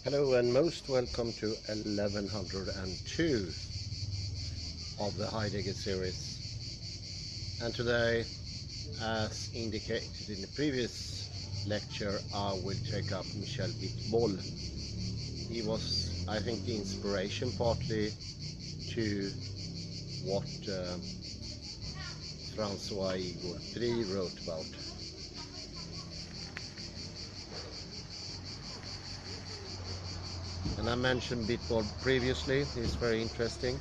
Hello and most welcome to 1102 of the Heidegger series. And today, as indicated in the previous lecture, I will take up Michel Bitbol. He was, I think, the inspiration partly to what François Igor Pri wrote about. And I mentioned Bitbol previously. He's very interesting.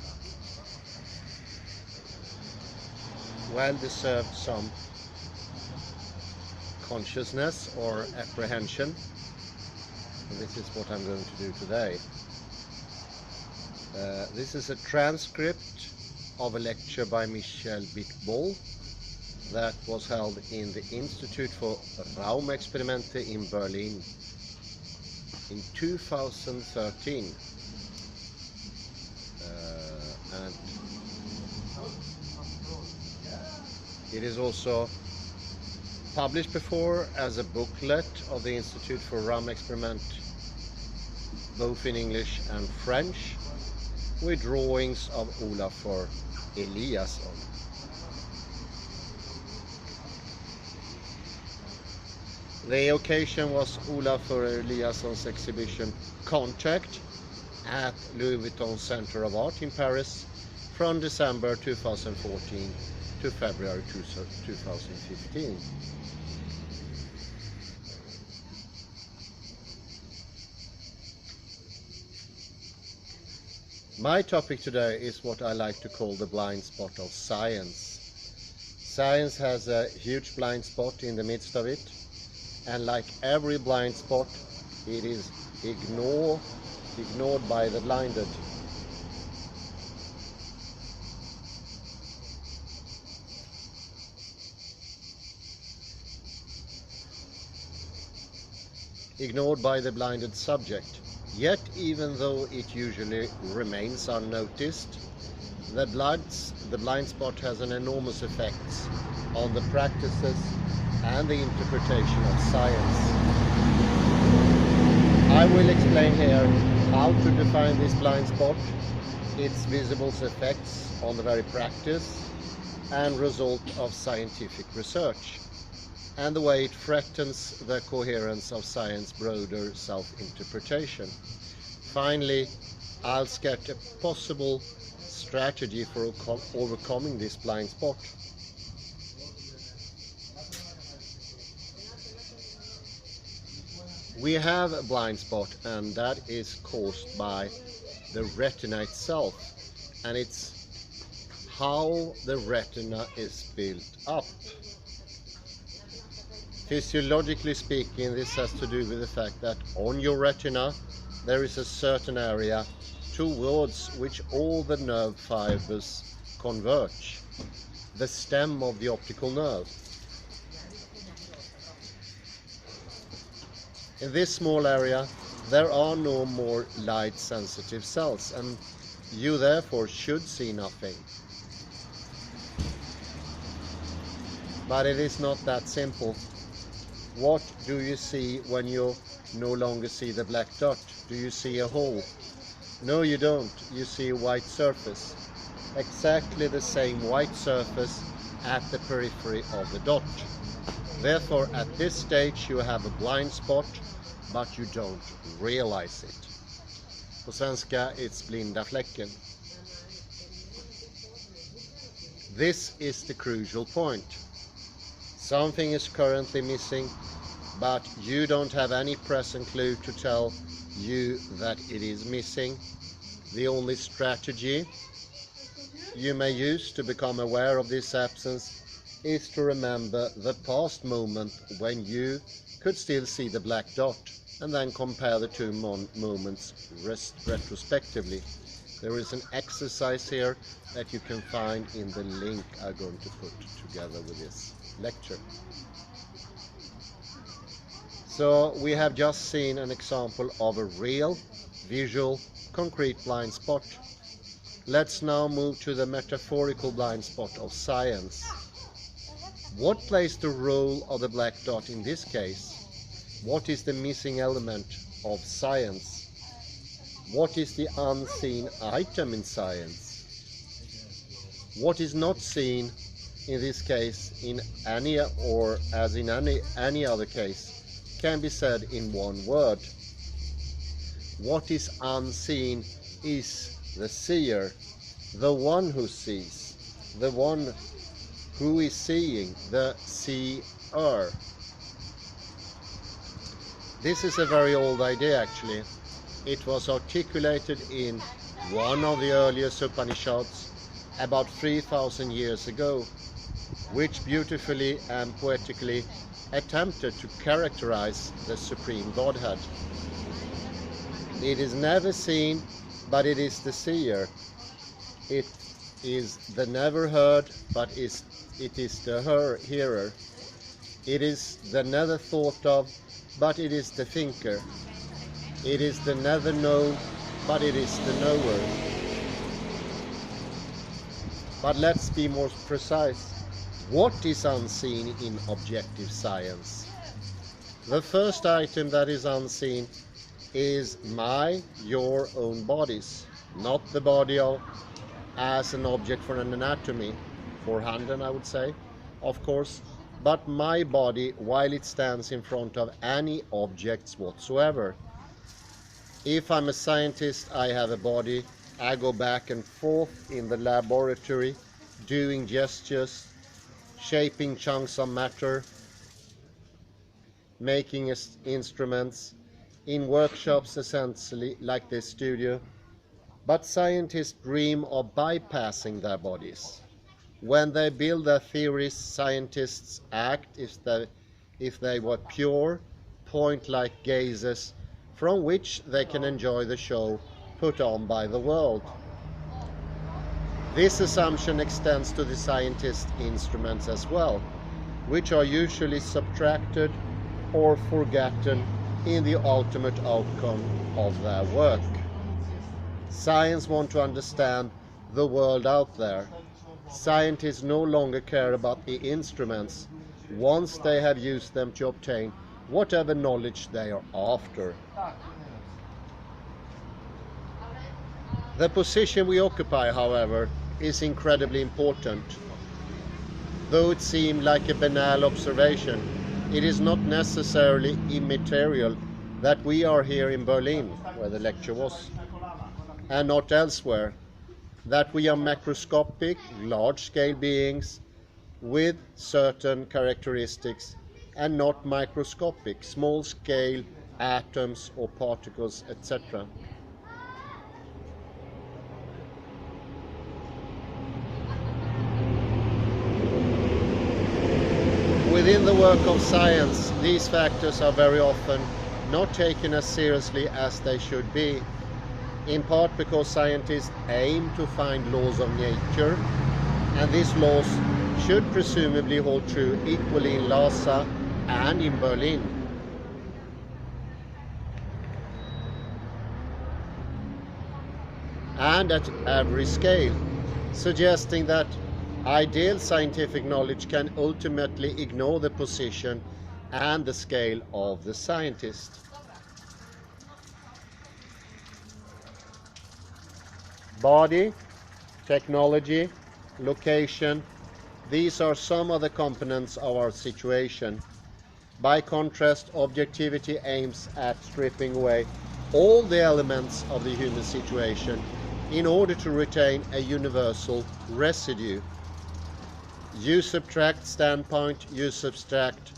Well deserved some consciousness or apprehension. And this is what I'm going to do today. This is a transcript of a lecture by Michel Bitbol that was held in the Institute for Raumexperimente in Berlin in 2013, and it is also published before as a booklet of the Institute for Raumexperiment, both in English and French, with drawings of Olafur Eliasson. The occasion was Olafur Eliasson's exhibition Contact at Louis Vuitton Center of Art in Paris from December 2014 to February 2015. My topic today is what I like to call the blind spot of science. Science has a huge blind spot in the midst of it. And like every blind spot, it is ignored by the blinded. Ignored by the blinded subject. Yet, even though it usually remains unnoticed, the blind spot has an enormous effect on the practices and the interpretation of science. I will explain here how to define this blind spot, its visible effects on the very practice and result of scientific research, and the way it threatens the coherence of science's broader self-interpretation. Finally, I'll sketch a possible strategy for overcoming this blind spot. We have a blind spot, and that is caused by the retina itself, and it's how the retina is built up. Physiologically speaking, this has to do with the fact that on your retina there is a certain area towards which all the nerve fibers converge, the stem of the optical nerve. In this small area, there are no more light-sensitive cells, and you therefore should see nothing. But it is not that simple. What do you see when you no longer see the black dot? Do you see a hole? No, you don't. You see a white surface. Exactly the same white surface at the periphery of the dot. Therefore, at this stage you have a blind spot, but you don't realize it. På svenska, it's blinda fläcken. This is the crucial point. Something is currently missing, but you don't have any present clue to tell you that it is missing. The only strategy you may use to become aware of this absence is to remember the past moment when you could still see the black dot, and then compare the two moments retrospectively. There is an exercise here that you can find in the link I'm going to put together with this lecture. So we have just seen an example of a real, visual, concrete blind spot. Let's now move to the metaphorical blind spot of science. What plays the role of the black dot in this case? What is the missing element of science? What is the unseen item in science? What is not seen in this case, in any or as in any other case, can be said in one word. What is unseen is the seer, the one who sees, the one who is seeing, the seer. This is a very old idea actually. It was articulated in one of the earliest Upanishads about 3,000 years ago, which beautifully and poetically attempted to characterize the Supreme Godhead. It is never seen, but it is the seer. It is the never heard, but it is the hearer. It is the never thought of, but it is the thinker. It is the never known, but it is the knower. But let's be more precise. What is unseen in objective science? The first item that is unseen is your own bodies, not the body as an object for an anatomy, for Handen I would say, of course, but my body while it stands in front of any objects whatsoever. If I'm a scientist, I have a body, I go back and forth in the laboratory, doing gestures, shaping chunks of matter, making instruments, in workshops essentially like this studio. But scientists dream of bypassing their bodies. When they build their theories, scientists act if they were pure, point-like gazes from which they can enjoy the show put on by the world. This assumption extends to the scientists' instruments as well, which are usually subtracted or forgotten in the ultimate outcome of their work. Science wants to understand the world out there. Scientists no longer care about the instruments once they have used them to obtain whatever knowledge they are after. The position we occupy, however, is incredibly important. Though it seemed like a banal observation, it is not necessarily immaterial that we are here in Berlin, where the lecture was, and not elsewhere, that we are macroscopic, large-scale beings with certain characteristics and not microscopic, small-scale atoms or particles, etc. Within the work of science, these factors are very often not taken as seriously as they should be, in part because scientists aim to find laws of nature, and these laws should presumably hold true equally in Lhasa and in Berlin. And at every scale, suggesting that ideal scientific knowledge can ultimately ignore the position and the scale of the scientist. Body, technology, location, these are some of the components of our situation. By contrast, objectivity aims at stripping away all the elements of the human situation in order to retain a universal residue. You subtract standpoint, you subtract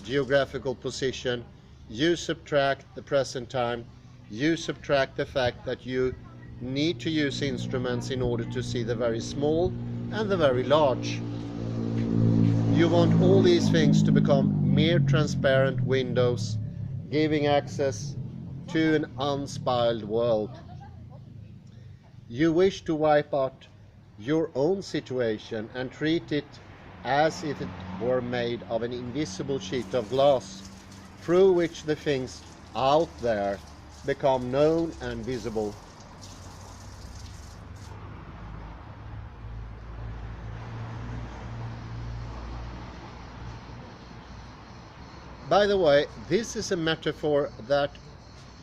geographical position, you subtract the present time, you subtract the fact that you need to use instruments in order to see the very small and the very large. You want all these things to become mere transparent windows, giving access to an unspiled world. You wish to wipe out your own situation and treat it as if it were made of an invisible sheet of glass, through which the things out there become known and visible. By the way, this is a metaphor that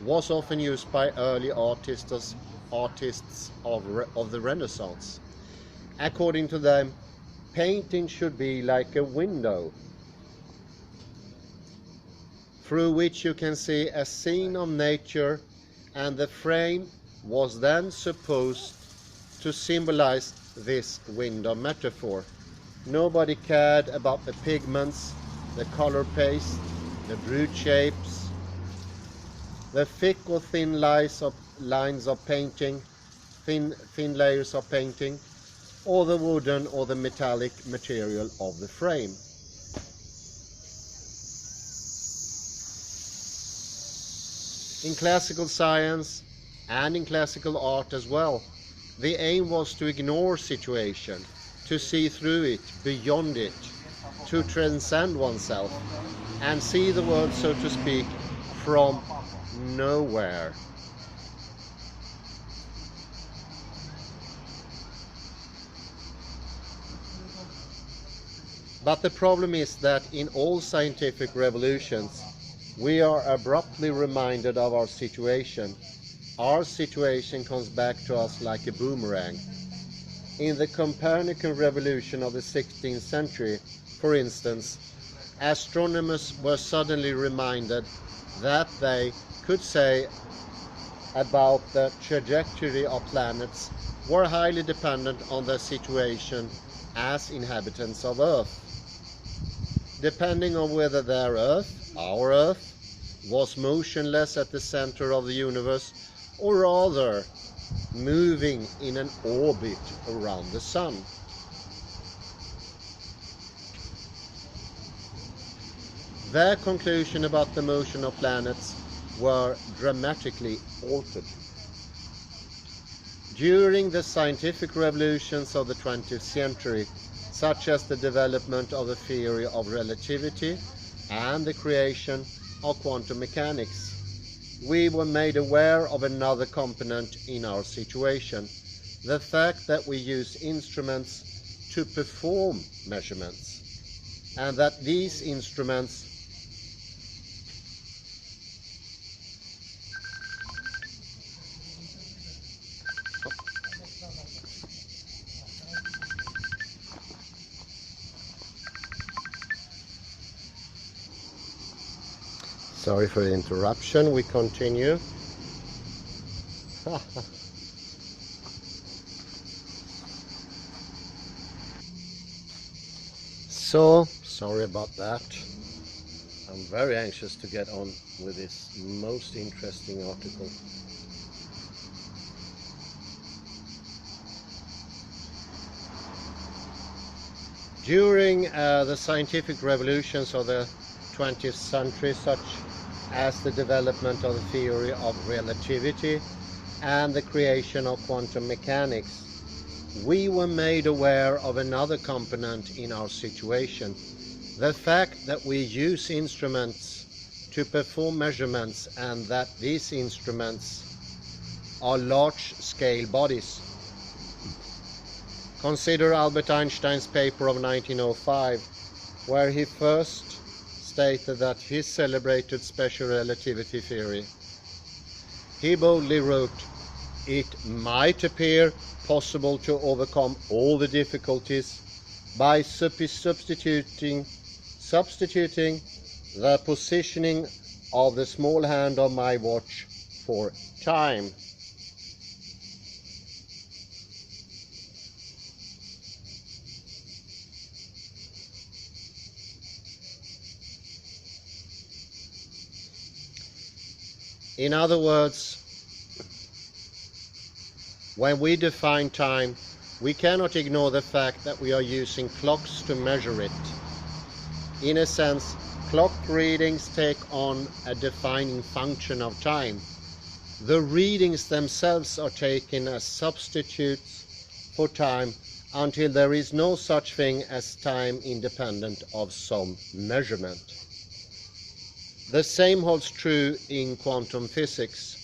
was often used by early artists of the Renaissance. According to them, painting should be like a window through which you can see a scene of nature, and the frame was then supposed to symbolize this window metaphor. Nobody cared about the pigments, the color paste, the brute shapes, the thick or thin lines of painting, thin layers of painting, or the wooden or the metallic material of the frame. In classical science and in classical art as well, the aim was to ignore situation, to see through it, beyond it, to transcend oneself, and see the world, so to speak, from nowhere. But the problem is that in all scientific revolutions, we are abruptly reminded of our situation. Our situation comes back to us like a boomerang. In the Copernican revolution of the 16th century, for instance, astronomers were suddenly reminded that they could say about the trajectory of planets were highly dependent on their situation as inhabitants of Earth. Depending on whether their Earth, our Earth, was motionless at the center of the universe, or rather moving in an orbit around the Sun. Their conclusion about the motion of planets were dramatically altered. During the scientific revolutions of the 20th century, such as the development of the theory of relativity and the creation of quantum mechanics, we were made aware of another component in our situation, the fact that we use instruments to perform measurements, and that these instruments Sorry for the interruption, we continue. So, sorry about that. I'm very anxious to get on with this most interesting article. During the scientific revolutions of the 20th century, such as the development of the theory of relativity and the creation of quantum mechanics, we were made aware of another component in our situation, the fact that we use instruments to perform measurements, and that these instruments are large-scale bodies. Consider Albert Einstein's paper of 1905, where he first stated that his celebrated special relativity theory. He boldly wrote, "It might appear possible to overcome all the difficulties by substituting the positioning of the small hand of my watch for time." In other words, when we define time, we cannot ignore the fact that we are using clocks to measure it. In a sense, clock readings take on a defining function of time. The readings themselves are taken as substitutes for time until there is no such thing as time independent of some measurement. The same holds true in quantum physics.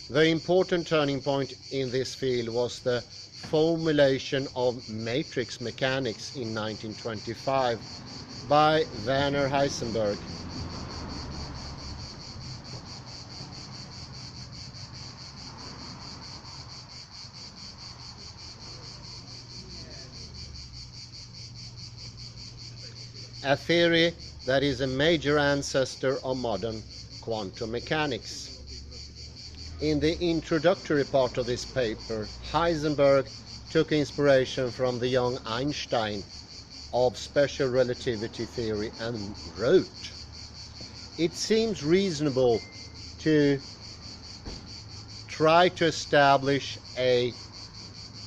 The important turning point in this field was the formulation of matrix mechanics in 1925 by Werner Heisenberg. a theory that is a major ancestor of modern quantum mechanics. In the introductory part of this paper, Heisenberg took inspiration from the young Einstein of special relativity theory and wrote, "It seems reasonable to try to establish a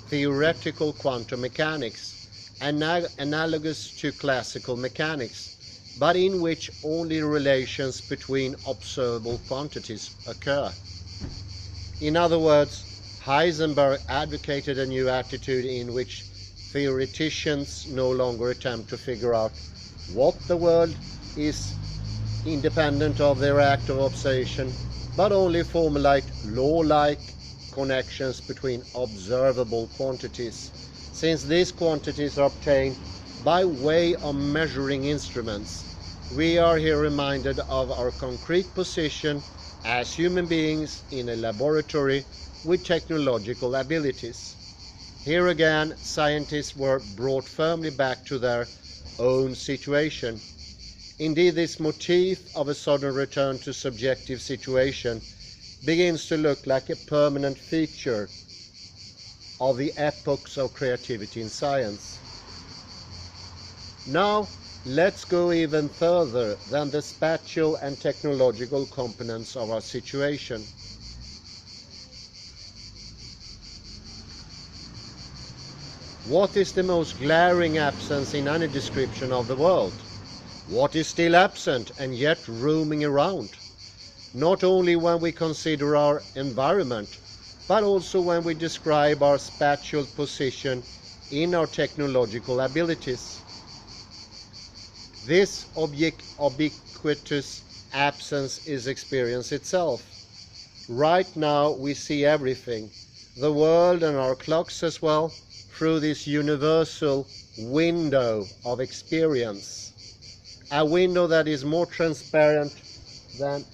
theoretical quantum mechanics analogous to classical mechanics, but in which only relations between observable quantities occur." In other words, Heisenberg advocated a new attitude in which theoreticians no longer attempt to figure out what the world is independent of their act of observation, but only formulate law-like connections between observable quantities, since these quantities are obtained by way of measuring instruments. We are here reminded of our concrete position as human beings in a laboratory with technological abilities. Here again, scientists were brought firmly back to their own situation. Indeed, this motif of a sudden return to subjective situation begins to look like a permanent feature of the epochs of creativity in science. Now, let's go even further than the spatial and technological components of our situation. What is the most glaring absence in any description of the world? What is still absent and yet roaming around? Not only when we consider our environment, but also when we describe our spatial position in our technological abilities. This ubiquitous absence is experience itself. Right now we see everything, the world and our clocks as well, through this universal window of experience. A window that is more transparent than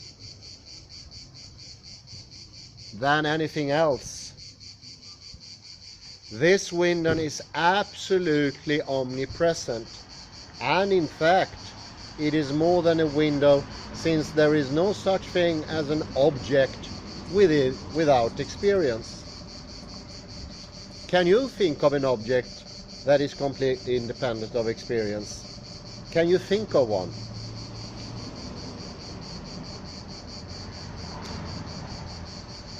anything else. This window is absolutely omnipresent. And in fact, it is more than a window, since there is no such thing as an object without experience. Can you think of an object that is completely independent of experience? Can you think of one?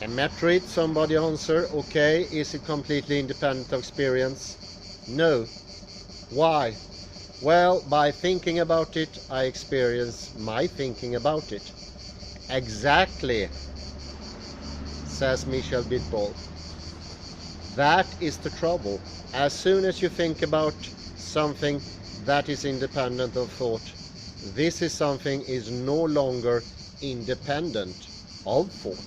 A meteorite, somebody answer. Okay, is it completely independent of experience? No. Why? Well, by thinking about it, I experience my thinking about it. Exactly, says Michel Bitbol. That is the trouble. As soon as you think about something that is independent of thought, this is something is no longer independent of thought.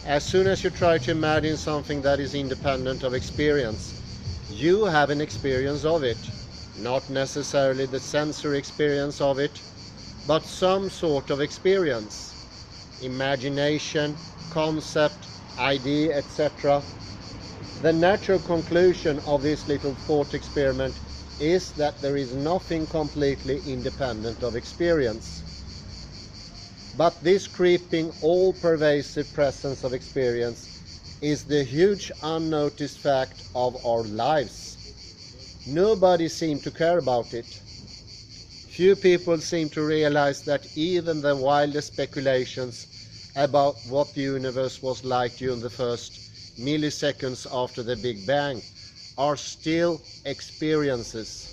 As soon as you try to imagine something that is independent of experience, you have an experience of it. Not necessarily the sensory experience of it, but some sort of experience. Imagination, concept, idea, etc. The natural conclusion of this little thought experiment is that there is nothing completely independent of experience. But this creeping, all-pervasive presence of experience is the huge unnoticed fact of our lives. Nobody seems to care about it. Few people seem to realize that even the wildest speculations about what the universe was like during the first milliseconds after the Big Bang are still experiences.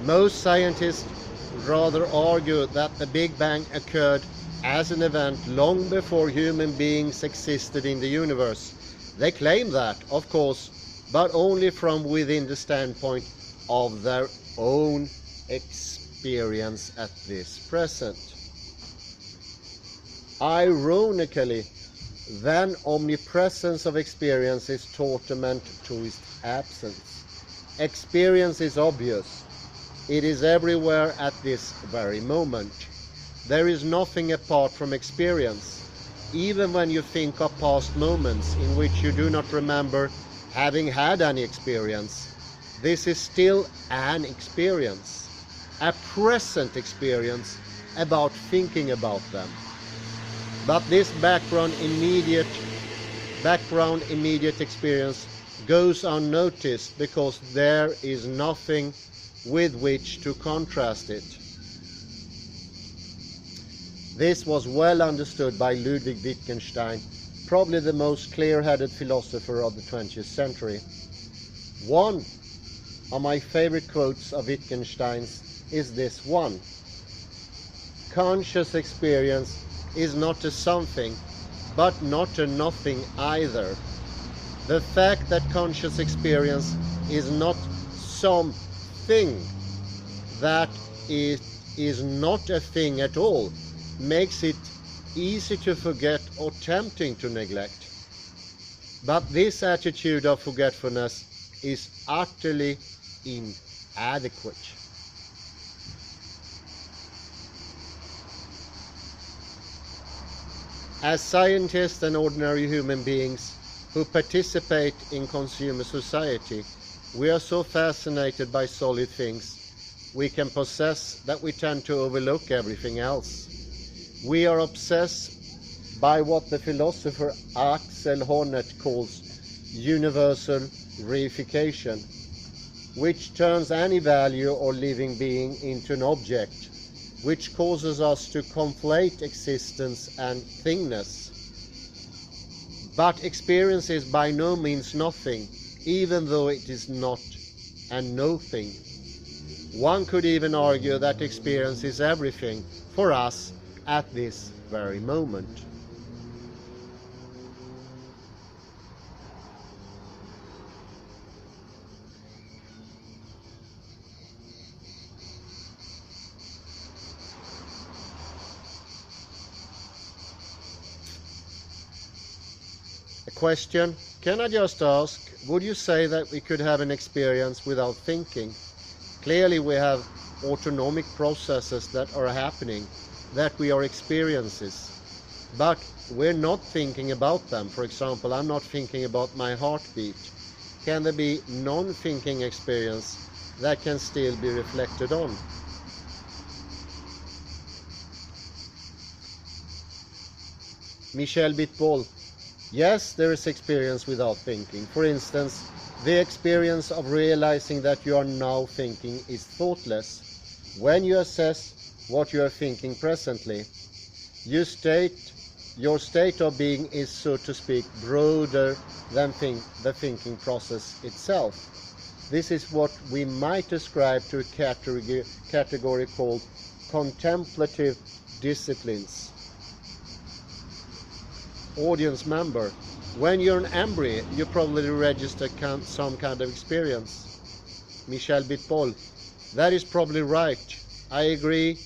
Most scientists rather argue that the Big Bang occurred as an event long before human beings existed in the universe. They claim that, of course, but only from within the standpoint of their own experience at this present. Ironically, then omnipresence of experience is torment to its absence. Experience is obvious. It is everywhere at this very moment. There is nothing apart from experience. Even when you think of past moments in which you do not remember having had any experience, this is still an experience, a present experience about thinking about them. But this background immediate experience goes unnoticed because there is nothing with which to contrast it. This was well understood by Ludwig Wittgenstein, probably the most clear-headed philosopher of the 20th century. One of my favorite quotes of Wittgenstein's is this one: conscious experience is not a something, but not a nothing either. The fact that conscious experience is not something, that it is not a thing at all, makes it easy to forget or tempting to neglect. But this attitude of forgetfulness is utterly inadequate. As scientists and ordinary human beings who participate in consumer society, we are so fascinated by solid things we can possess that we tend to overlook everything else. We are obsessed by what the philosopher Axel Honneth calls universal reification, which turns any value or living being into an object, which causes us to conflate existence and thingness. But experience is by no means nothing, even though it is not a no-thing. One could even argue that experience is everything for us at this very moment. A question: can I just ask, would you say that we could have an experience without thinking? Clearly we have autonomic processes that are happening, that we are experiences, but we're not thinking about them. For example, I'm not thinking about my heartbeat. Can there be non-thinking experience that can still be reflected on? Michel Bitbol: yes, there is experience without thinking. For instance, the experience of realizing that you are now thinking is thoughtless. When you assess what you are thinking presently, your state of being is, so to speak, broader than the thinking process itself. This is what we might ascribe to a category called contemplative disciplines. Audience member: when you're an embryo, you probably register some kind of experience. Michel Bitbol: that is probably right. I agree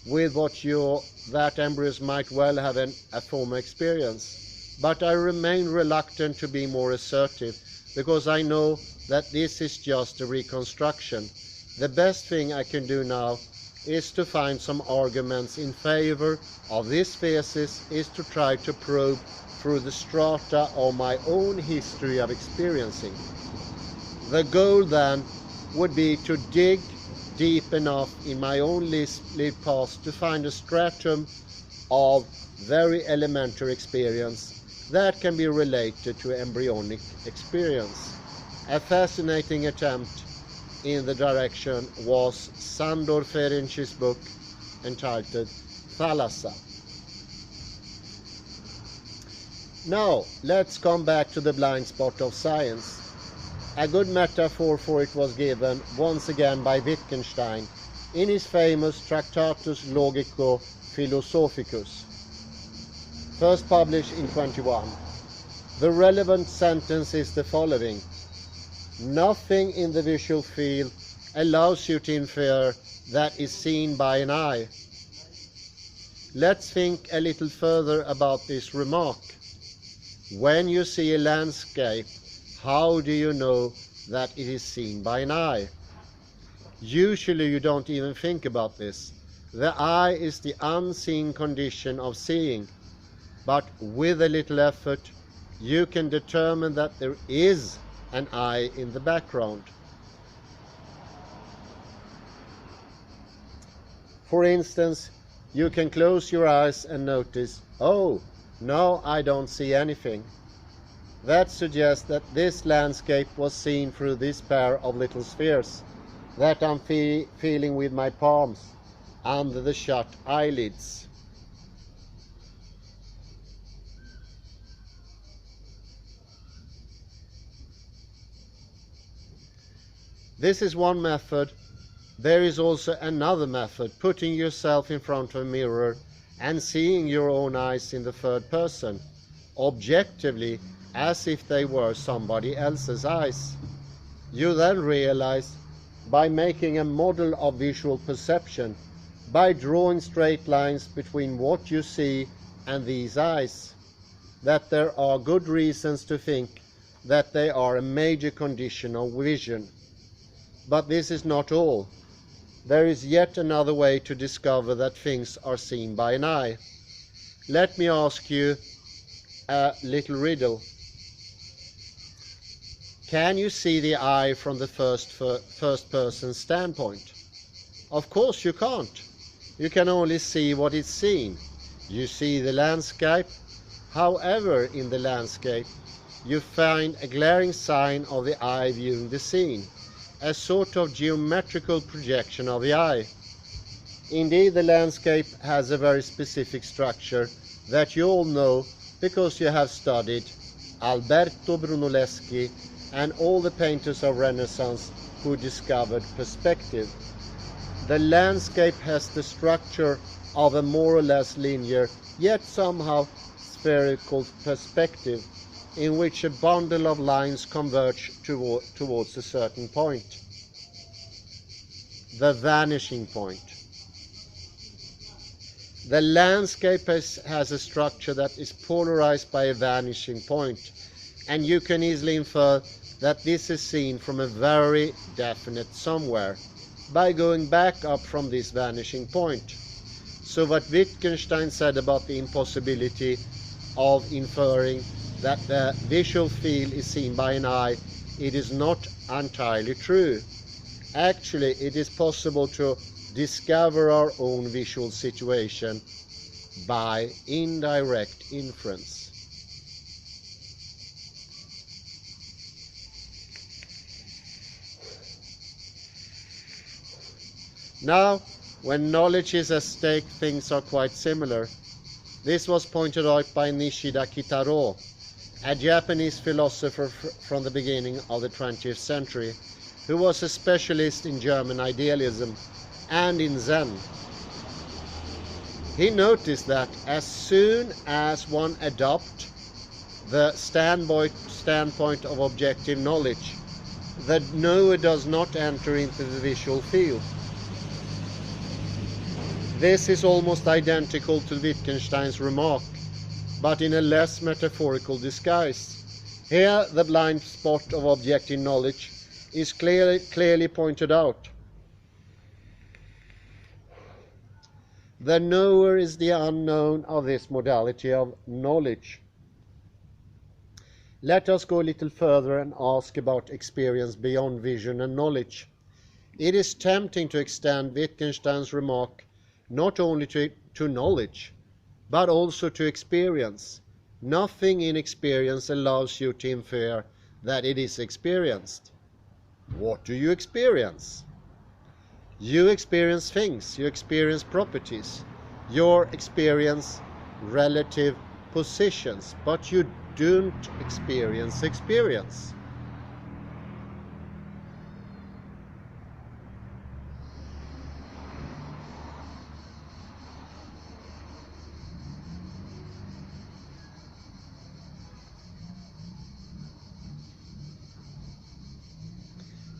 with that embryos might well have a former experience, but I remain reluctant to be more assertive because I know that this is just a reconstruction. The best thing I can do now is to find some arguments in favor of this thesis, is to try to probe through the strata of my own history of experiencing. The goal then would be to dig deep enough in my own lived past to find a stratum of very elementary experience that can be related to embryonic experience. A fascinating attempt in the direction was Sandor Ferenc's book entitled Thalassa. Now, let's come back to the blind spot of science. A good metaphor for it was given once again by Wittgenstein in his famous Tractatus Logico-Philosophicus, first published in 1921. The relevant sentence is the following: nothing in the visual field allows you to infer that is seen by an eye. Let's think a little further about this remark. When you see a landscape, how do you know that it is seen by an eye? Usually you don't even think about this. The eye is the unseen condition of seeing, but with a little effort you can determine that there is an eye in the background. For instance, you can close your eyes and notice, oh, now I don't see anything. That suggests that this landscape was seen through this pair of little spheres that I'm feeling with my palms under the shut eyelids. This is one method. There is also another method, putting yourself in front of a mirror and seeing your own eyes in the third person, objectively, as if they were somebody else's eyes. You then realize, by making a model of visual perception, by drawing straight lines between what you see and these eyes, that there are good reasons to think that they are a major condition of vision. But this is not all. There is yet another way to discover that things are seen by an eye. Let me ask you a little riddle. Can you see the eye from the first person standpoint? Of course you can't. You can only see what is seen. You see the landscape. However, in the landscape, you find a glaring sign of the eye viewing the scene, a sort of geometrical projection of the eye. Indeed, the landscape has a very specific structure that you all know because you have studied Alberto Brunelleschi and all the painters of Renaissance who discovered perspective. The landscape has the structure of a more or less linear, yet somehow spherical perspective, in which a bundle of lines converge towards a certain point, the vanishing point. The landscape has a structure that is polarized by a vanishing point, and you can easily infer that this is seen from a very definite somewhere by going back up from this vanishing point. So what Wittgenstein said about the impossibility of inferring that the visual field is seen by an eye, it is not entirely true. Actually, it is possible to discover our own visual situation by indirect inference. Now, when knowledge is at stake, things are quite similar. This was pointed out by Nishida Kitaro, a Japanese philosopher from the beginning of the 20th century, who was a specialist in German idealism and in Zen. He noticed that as soon as one adopts the standpoint of objective knowledge, the knower does not enter into the visual field. This is almost identical to Wittgenstein's remark, but in a less metaphorical disguise. Here the blind spot of objective knowledge is clearly pointed out. The knower is the unknown of this modality of knowledge. Let us go a little further and ask about experience beyond vision and knowledge. It is tempting to extend Wittgenstein's remark not only to knowledge, but also to experience. Nothing in experience allows you to infer that it is experienced. What do you experience? You experience things, you experience properties, you experience relative positions, but you don't experience experience.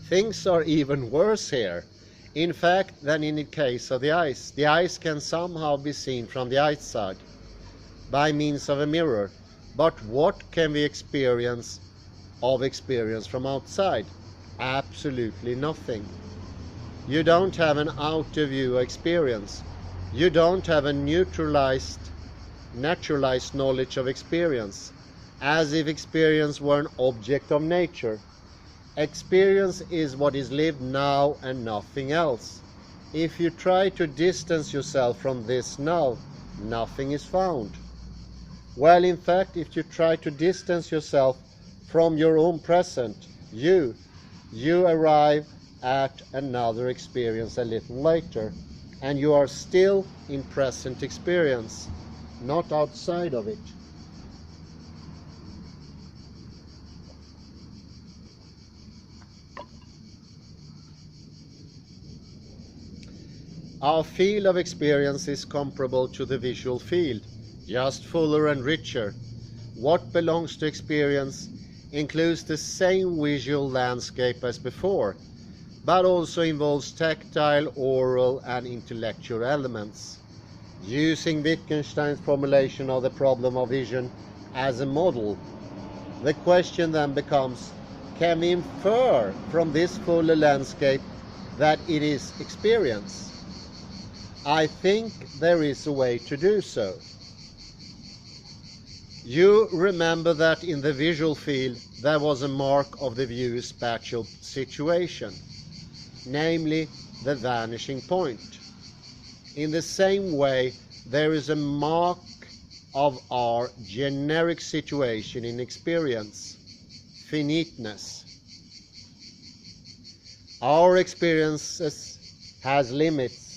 Things are even worse here. In fact, than in the case of the ice can somehow be seen from the outside by means of a mirror. But what can we experience from outside? Absolutely nothing. You don't have an outer view experience. You don't have a naturalized knowledge of experience, as if experience were an object of nature. Experience is what is lived now and nothing else. If you try to distance yourself from this now, nothing is found. Well, in fact, if you try to distance yourself from your own present, you arrive at another experience a little later, and you are still in present experience, not outside of it. Our field of experience is comparable to the visual field, just fuller and richer. What belongs to experience includes the same visual landscape as before, but also involves tactile, oral, and intellectual elements. Using Wittgenstein's formulation of the problem of vision as a model, the question then becomes, can we infer from this fuller landscape that it is experience? I think there is a way to do so. You remember that in the visual field there was a mark of the viewer's spatial situation, namely the vanishing point. In the same way, there is a mark of our generic situation in experience, finiteness. Our experiences has limits.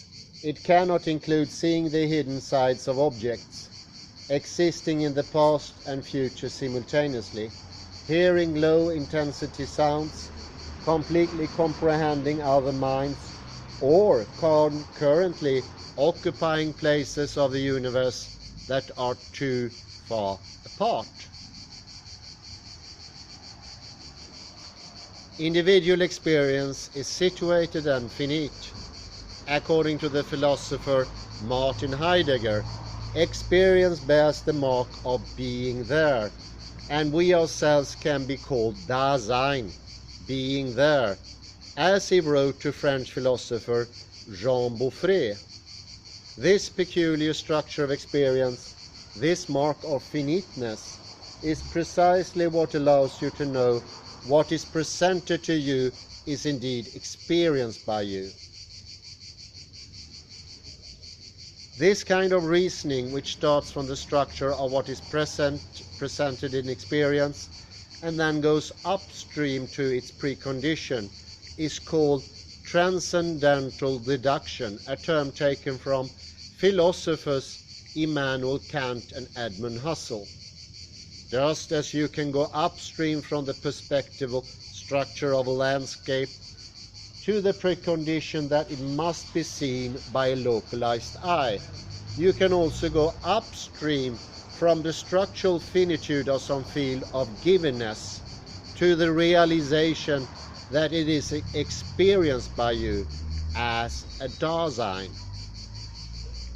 It cannot include seeing the hidden sides of objects, existing in the past and future simultaneously, hearing low-intensity sounds, completely comprehending other minds, or concurrently occupying places of the universe that are too far apart. Individual experience is situated and finite. According to the philosopher Martin Heidegger, experience bears the mark of being there, and we ourselves can be called Dasein, being there, as he wrote to French philosopher Jean Beaufret. This peculiar structure of experience, this mark of finiteness, is precisely what allows you to know what is presented to you is indeed experienced by you. This kind of reasoning, which starts from the structure of what is presented in experience and then goes upstream to its precondition, is called transcendental deduction, a term taken from philosophers Immanuel Kant and Edmund Husserl. Just as you can go upstream from the perspectival structure of a landscape to the precondition that it must be seen by a localized eye, you can also go upstream from the structural finitude of some field of givenness to the realization that it is experienced by you as a Dasein.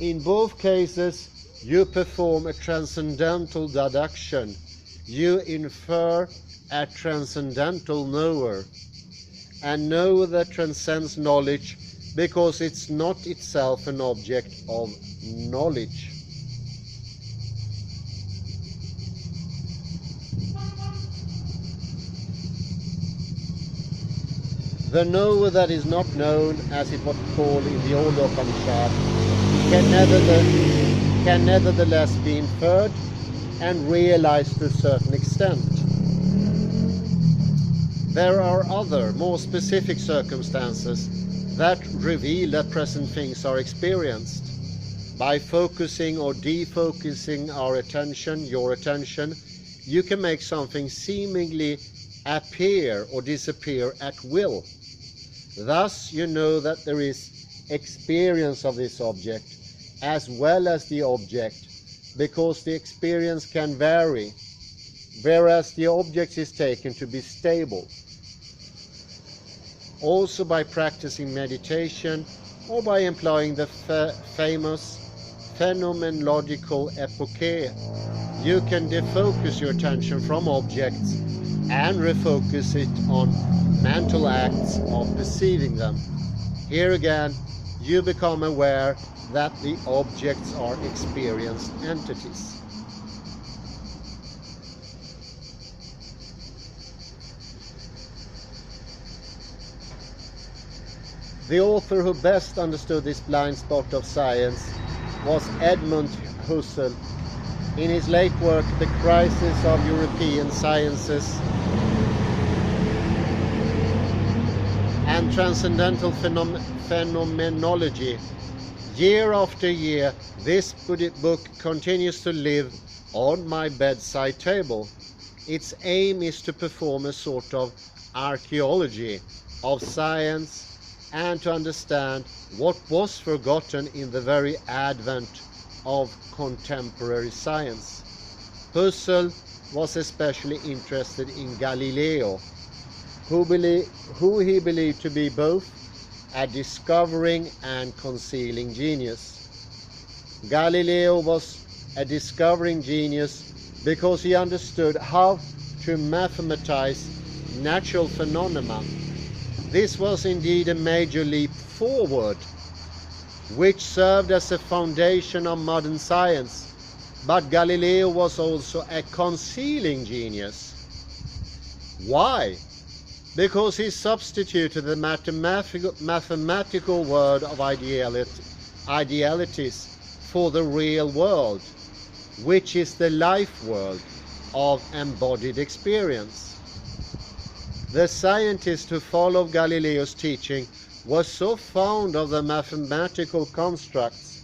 In both cases, you perform a transcendental deduction. You infer a transcendental knower, a knower that transcends knowledge because it's not itself an object of knowledge. The knower that is not known, as it was called in the old Upanishad, can nevertheless be inferred and realized to a certain extent. There are other, more specific circumstances that reveal that present things are experienced. By focusing or defocusing our attention, your attention, you can make something seemingly appear or disappear at will. Thus, you know that there is experience of this object as well as the object, because the experience can vary, whereas the object is taken to be stable. also by practicing meditation or by employing the famous phenomenological epoche. You can defocus your attention from objects and refocus it on mental acts of perceiving them. Here again, you become aware that the objects are experienced entities. The author who best understood this blind spot of science was Edmund Husserl. In his late work, The Crisis of European Sciences and Transcendental Phenomenology, year after year, this book continues to live on my bedside table. Its aim is to perform a sort of archaeology of science and to understand what was forgotten in the very advent of contemporary science. Husserl was especially interested in Galileo, who he believed to be both a discovering and concealing genius. Galileo was a discovering genius because he understood how to mathematize natural phenomena. This was indeed a major leap forward, which served as a foundation of modern science. But Galileo was also a concealing genius. Why? Because he substituted the mathematical world of idealities for the real world, which is the life world of embodied experience. The scientists who followed Galileo's teaching were so fond of the mathematical constructs,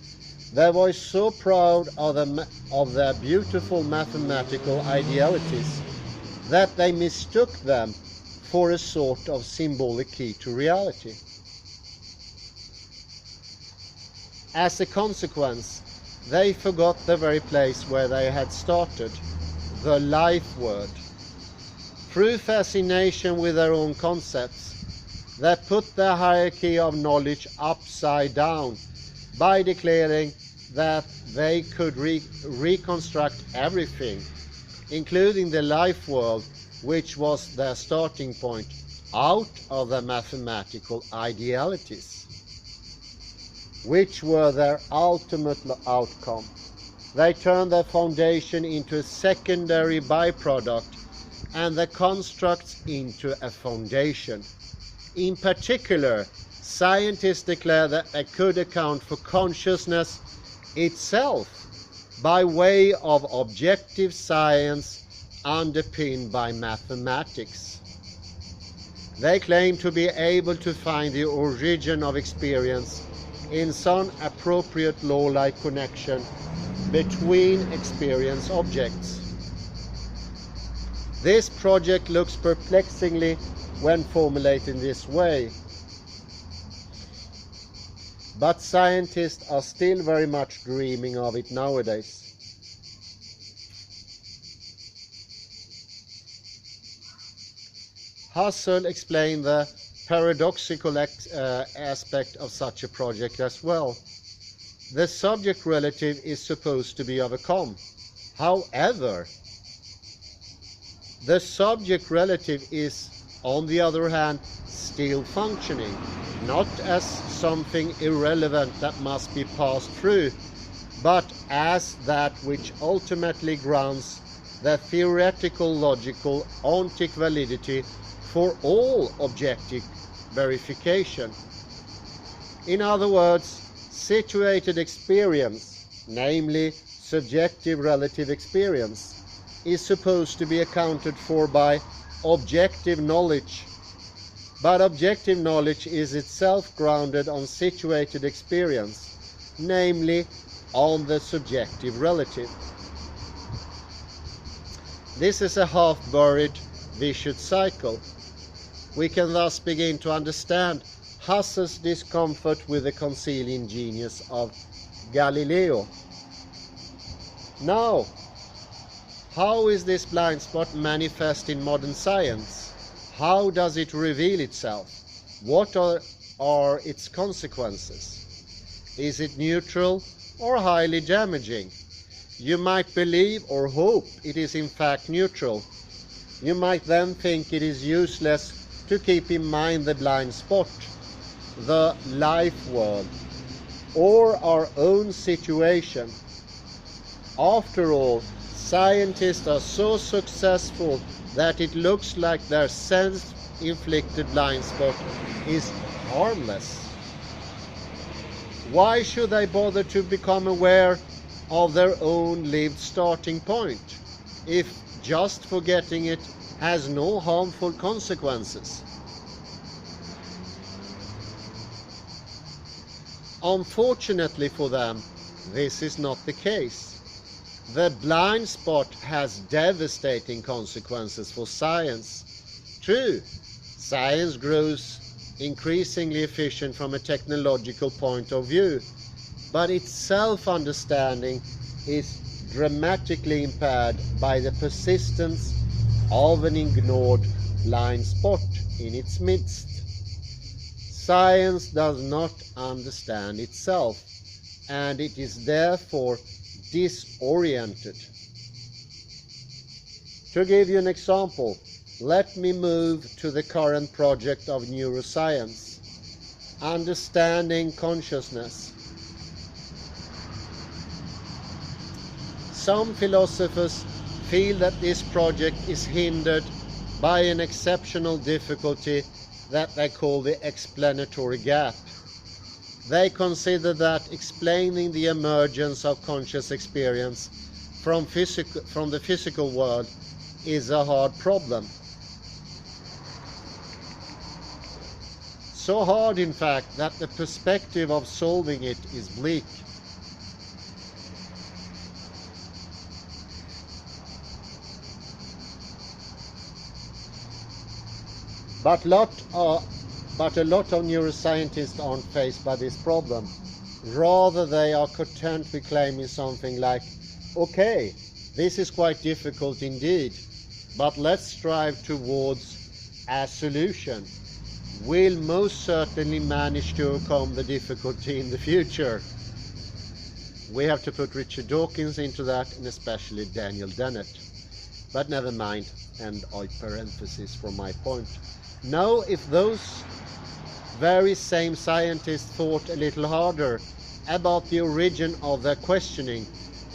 they were so proud of their beautiful mathematical idealities, that they mistook them for a sort of symbolic key to reality. As a consequence, they forgot the very place where they had started, the life world. Through fascination with their own concepts, they put the hierarchy of knowledge upside down by declaring that they could reconstruct everything, including the life world, which was their starting point, out of the mathematical idealities, which were their ultimate outcome. They turned their foundation into a secondary byproduct and the constructs into a foundation. In particular, scientists declare that they could account for consciousness itself by way of objective science underpinned by mathematics. They claim to be able to find the origin of experience in some appropriate law-like connection between experience objects. This project looks perplexingly when formulated in this way, but scientists are still very much dreaming of it nowadays. Husserl explained the paradoxical aspect of such a project as well. The subject relative is supposed to be overcome. However, the subject relative is, on the other hand, still functioning, not as something irrelevant that must be passed through, but as that which ultimately grounds the theoretical logical ontic validity for all objective verification. In other words, situated experience, namely subjective relative experience, is supposed to be accounted for by objective knowledge, but objective knowledge is itself grounded on situated experience, namely on the subjective relative. This is a half-buried vicious cycle. We can thus begin to understand Husserl's discomfort with the concealing genius of Galileo. Now, how is this blind spot manifest in modern science? How does it reveal itself? What are its consequences? Is it neutral or highly damaging? You might believe or hope it is in fact neutral. You might then think it is useless to keep in mind the blind spot, the life world, or our own situation. After all, scientists are so successful that it looks like their self-inflicted blind spot is harmless. Why should they bother to become aware of their own lived starting point, if just forgetting it has no harmful consequences? Unfortunately for them, this is not the case. The blind spot has devastating consequences for science. True, science grows increasingly efficient from a technological point of view, but its self-understanding is dramatically impaired by the persistence of an ignored blind spot in its midst. Science does not understand itself, and it is therefore disoriented. To give you an example, let me move to the current project of neuroscience, understanding consciousness. Some philosophers feel that this project is hindered by an exceptional difficulty that they call the explanatory gap. They consider that explaining the emergence of conscious experience from the physical world is a hard problem. So hard, in fact, that the perspective of solving it is bleak. But a lot of neuroscientists aren't faced by this problem. Rather, they are content with claiming something like, okay, this is quite difficult indeed, but let's strive towards a solution. We'll most certainly manage to overcome the difficulty in the future. We have to put Richard Dawkins into that, and especially Daniel Dennett. But never mind, and I parenthesis from my point. Now, if those very same scientists thought a little harder about the origin of their questioning,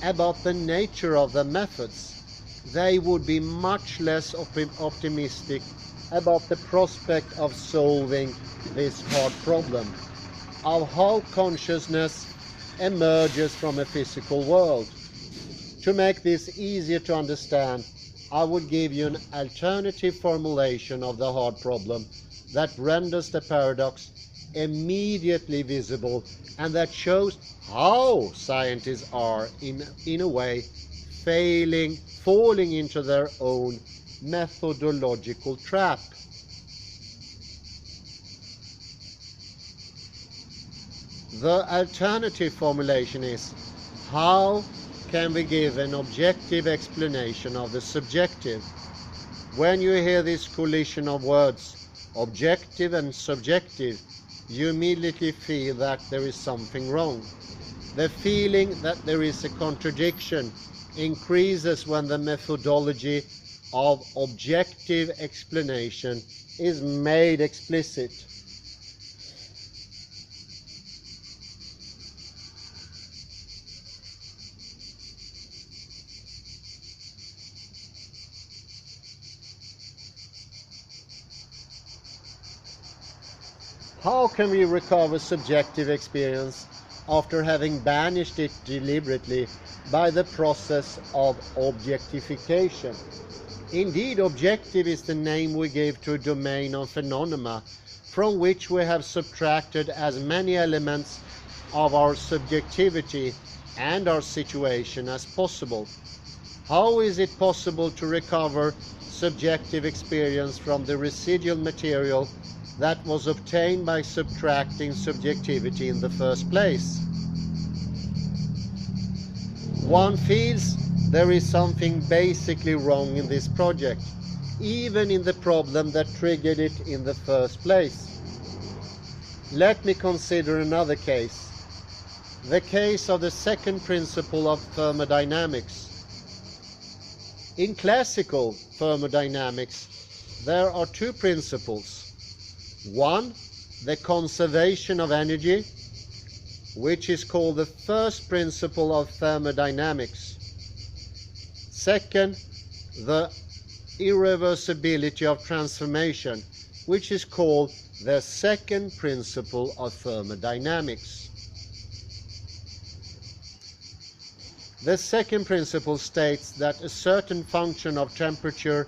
about the nature of their methods, they would be much less optimistic about the prospect of solving this hard problem, of how consciousness emerges from a physical world. To make this easier to understand, I would give you an alternative formulation of the hard problem that renders the paradox immediately visible and that shows how scientists are, in a way, falling into their own methodological trap. The alternative formulation is, how can we give an objective explanation of the subjective? When you hear this collision of words, objective and subjective, you immediately feel that there is something wrong. The feeling that there is a contradiction increases when the methodology of objective explanation is made explicit. How can we recover subjective experience after having banished it deliberately by the process of objectification? Indeed, objective is the name we give to a domain of phenomena from which we have subtracted as many elements of our subjectivity and our situation as possible. How is it possible to recover subjective experience from the residual material that was obtained by subtracting subjectivity in the first place? One feels there is something basically wrong in this project, even in the problem that triggered it in the first place. Let me consider another case. The case of the second principle of thermodynamics. In classical thermodynamics, there are two principles. One, the conservation of energy, which is called the first principle of thermodynamics. Second, the irreversibility of transformation, which is called the second principle of thermodynamics. The second principle states that a certain function of temperature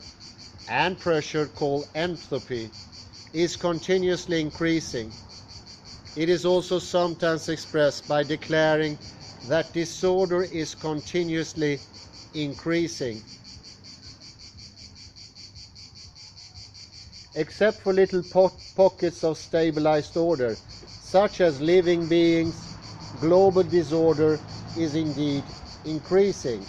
and pressure called entropy is continuously increasing. It is also sometimes expressed by declaring that disorder is continuously increasing. Except for little pockets of stabilized order, such as living beings, global disorder is indeed increasing.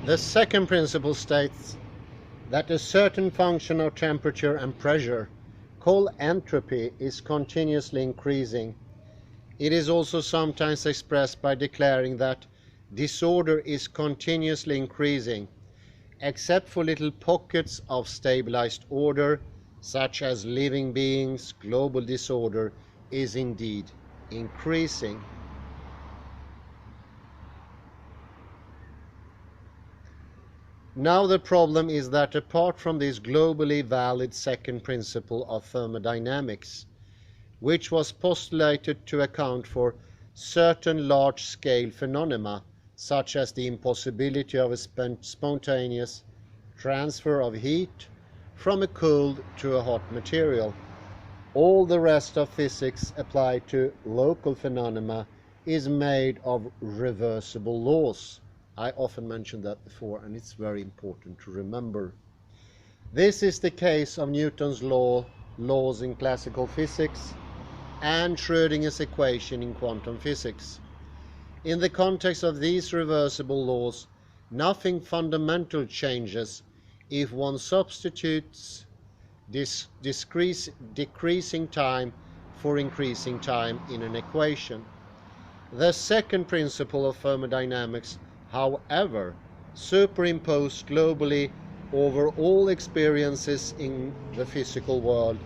The second principle states that a certain function of temperature and pressure, called entropy, is continuously increasing. It is also sometimes expressed by declaring that disorder is continuously increasing, except for little pockets of stabilized order, such as living beings, global disorder is indeed increasing. Now the problem is that apart from this globally valid second principle of thermodynamics, which was postulated to account for certain large-scale phenomena, such as the impossibility of a spontaneous transfer of heat from a cold to a hot material, all the rest of physics applied to local phenomena is made of reversible laws. I often mentioned that before, and it's very important to remember. This is the case of Newton's laws in classical physics and Schrödinger's equation in quantum physics. In the context of these reversible laws, nothing fundamental changes if one substitutes decreasing time for increasing time in an equation. The second principle of thermodynamics, however, superimposed globally over all experiences in the physical world,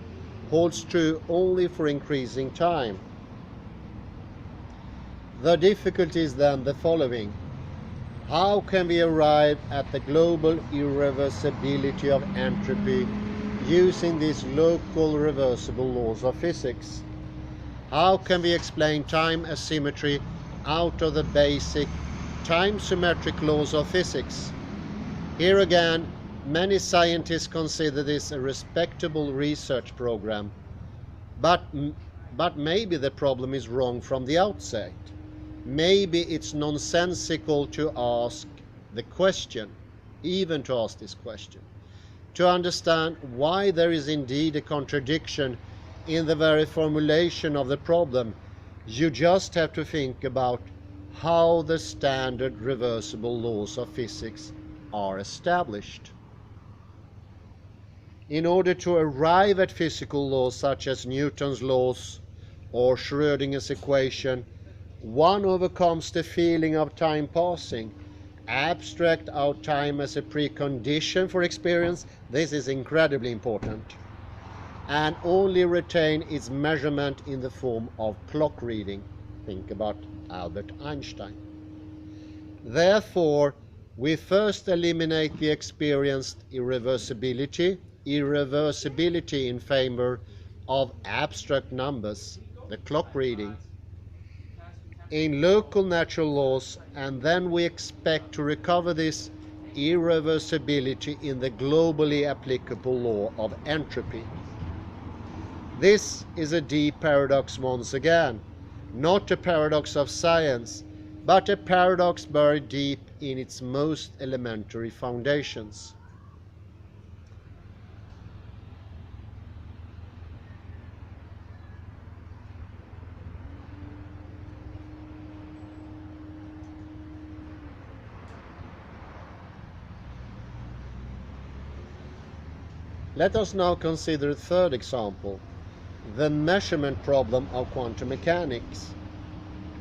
holds true only for increasing time. The difficulty is then the following. How can we arrive at the global irreversibility of entropy using these local reversible laws of physics? How can we explain time asymmetry out of the basic time-symmetric laws of physics? Here again, many scientists consider this a respectable research program, but maybe the problem is wrong from the outset. Maybe it's nonsensical to ask the question, even to ask this question. To understand why there is indeed a contradiction in the very formulation of the problem, you just have to think about how the standard reversible laws of physics are established. In order to arrive at physical laws such as Newton's laws or Schrödinger's equation, one overcomes the feeling of time passing, abstract out time as a precondition for experience. This is incredibly important. And only retain its measurement in the form of clock reading. Think about Albert Einstein. Therefore, we first eliminate the experienced irreversibility in favor of abstract numbers, the clock reading. in local natural laws, and then we expect to recover this irreversibility in the globally applicable law of entropy. This is a deep paradox once again, not a paradox of science, but a paradox buried deep in its most elementary foundations. Let us now consider a third example, the measurement problem of quantum mechanics.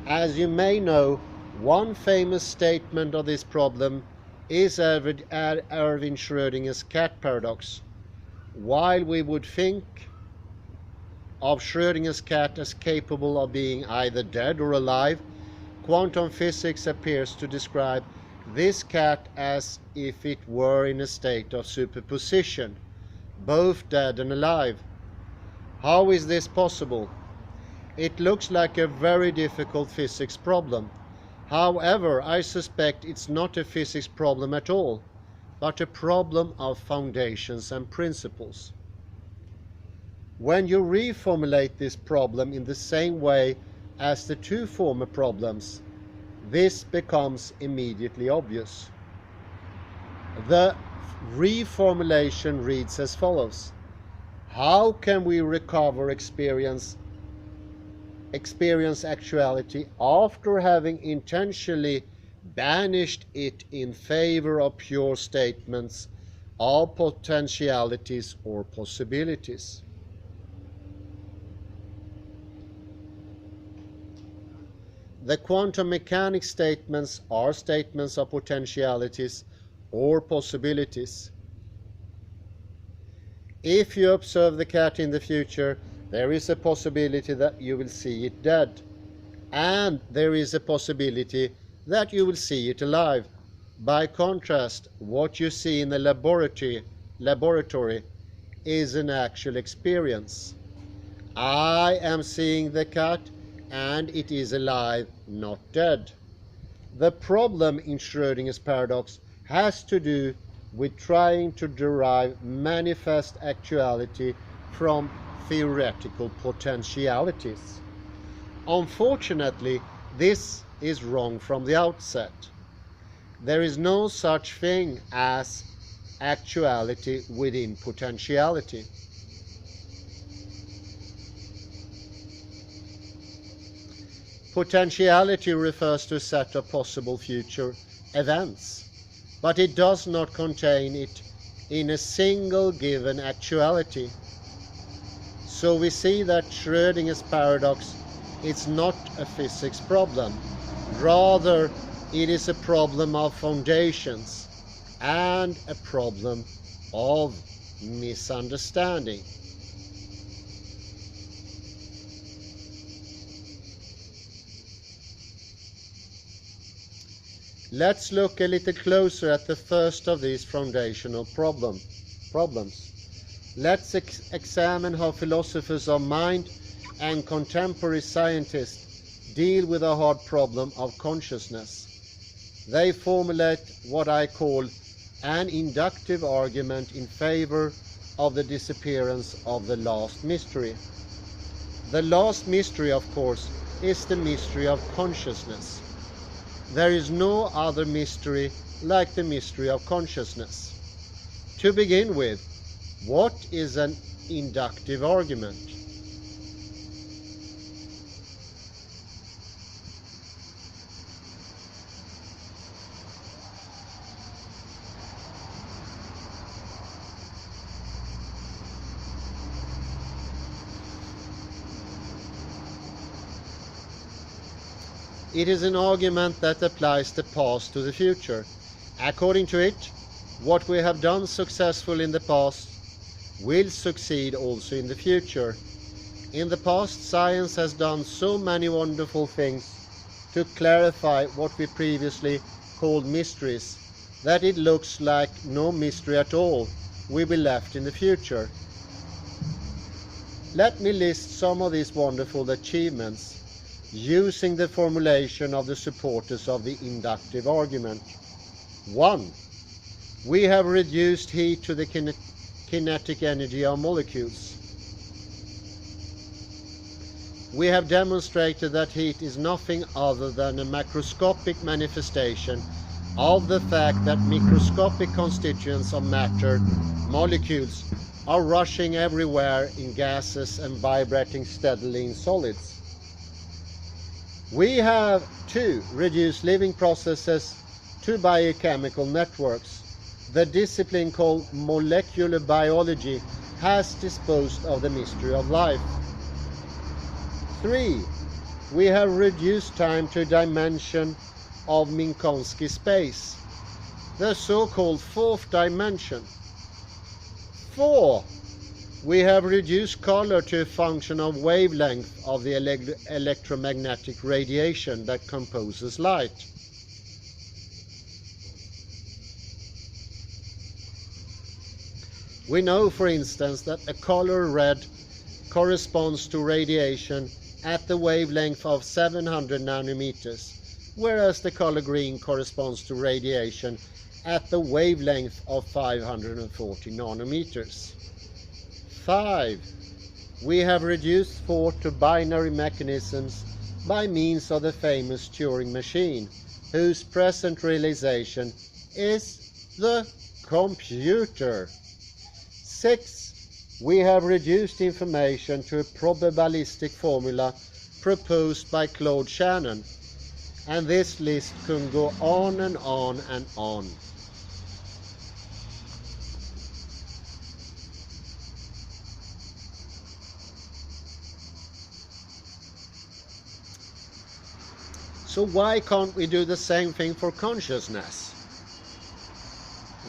As you may know, one famous statement of this problem is Erwin Schrödinger's cat paradox. While we would think of Schrödinger's cat as capable of being either dead or alive, quantum physics appears to describe this cat as if it were in a state of superposition, both dead and alive. How is this possible? It looks like a very difficult physics problem. However, I suspect it's not a physics problem at all, but a problem of foundations and principles. When you reformulate this problem in the same way as the two former problems, this becomes immediately obvious. The reformulation reads as follows: how can we recover experience actuality after having intentionally banished it in favor of pure statements of potentialities or possibilities? The quantum mechanics statements are statements of potentialities or possibilities. If you observe the cat in the future, there is a possibility that you will see it dead, and there is a possibility that you will see it alive. By contrast, what you see in the laboratory is an actual experience. I am seeing the cat, and it is alive, not dead. The problem in Schrödinger's paradox has to do with trying to derive manifest actuality from theoretical potentialities. Unfortunately, this is wrong from the outset. There is no such thing as actuality within potentiality. Potentiality refers to a set of possible future events, but it does not contain it in a single given actuality. So we see that Schrödinger's paradox is not a physics problem. Rather, it is a problem of foundations and a problem of misunderstanding. Let's look a little closer at the first of these foundational problems. Let's examine how philosophers of mind and contemporary scientists deal with the hard problem of consciousness. They formulate what I call an inductive argument in favor of the disappearance of the last mystery. The last mystery, of course, is the mystery of consciousness. There is no other mystery like the mystery of consciousness. To begin with, what is an inductive argument? It is an argument that applies the past to the future. According to it, what we have done successful in the past will succeed also in the future. In the past, science has done so many wonderful things to clarify what we previously called mysteries, that it looks like no mystery at all will be left in the future. Let me list some of these wonderful achievements. using the formulation of the supporters of the inductive argument. 1. We have reduced heat to the kinetic energy of molecules. We have demonstrated that heat is nothing other than a macroscopic manifestation of the fact that microscopic constituents of matter, molecules, are rushing everywhere in gases and vibrating steadily in solids. We have, 2, reduced living processes to biochemical networks. The discipline called molecular biology has disposed of the mystery of life. 3. We have reduced time to a dimension of Minkowski space, the so-called 4th dimension. 4. We have reduced color to a function of wavelength of the electromagnetic radiation that composes light. We know, for instance, that the color red corresponds to radiation at the wavelength of 700 nanometers, whereas the color green corresponds to radiation at the wavelength of 540 nanometers. 5. We have reduced thought to binary mechanisms by means of the famous Turing machine, whose present realization is the computer. 6. We have reduced information to a probabilistic formula proposed by Claude Shannon, and this list can go on and on and on. So why can't we do the same thing for consciousness?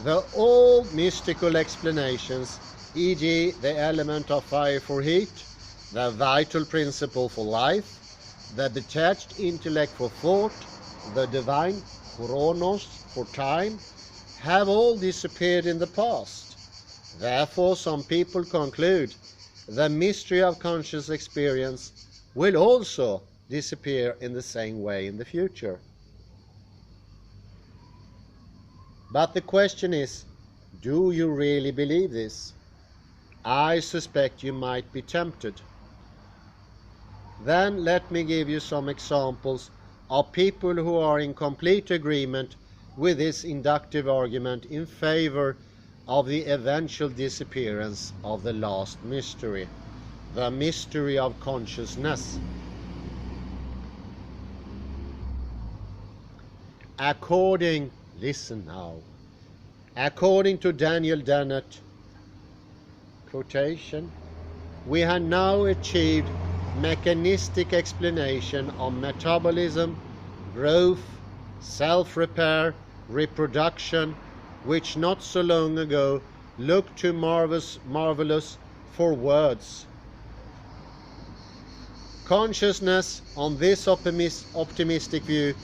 The old mystical explanations, e.g. the element of fire for heat, the vital principle for life, the detached intellect for thought, the divine chronos for time, have all disappeared in the past. Therefore, some people conclude the mystery of conscious experience will also disappear in the same way in the future. But the question is, do you really believe this? I suspect you might be tempted. Then let me give you some examples of people who are in complete agreement with this inductive argument in favor of the eventual disappearance of the last mystery, the mystery of consciousness. Listen now, according to Daniel Dennett, quotation, we have now achieved mechanistic explanation of metabolism, growth, self-repair, reproduction, which not so long ago looked too marvelous for words. Consciousness, on this optimistic view,